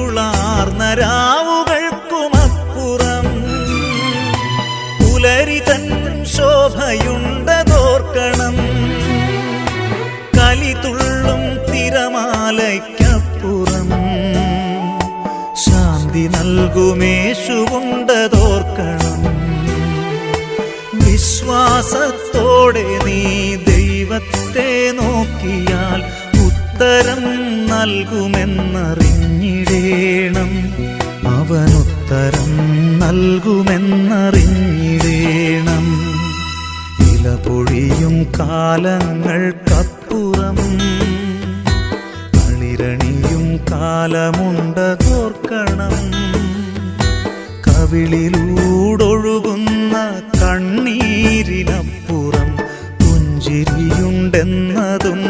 ഇരുളാർന്ന രാവുകൾക്കുമപ്പുറം പുലരി തൻ ശോഭയുണ്ടതോർക്കണം. കലിതുള്ളും തിരമാലയ്ക്കപ്പുറം ശാന്തി നൽകുമേശുവുണ്ടതോർക്കണം. വിശ്വാസത്തോടെ നീ ദൈവത്തെ നോക്കിയാൽ ഉത്തരം നൽകുമെന്നറിഞ്ഞിടേണം. അവനുത്തരം നൽകുമെന്നറിഞ്ഞിടേണം. ഇല പൊഴിയും കാലങ്ങൾക്കപ്പുറം തളിരണിയും കാലമുണ്ടതോർക്കണം. കവിളിലൂടൊഴുകുന്ന കണ്ണീരിനപ്പുറം പുഞ്ചിരിയുണ്ടെന്നതും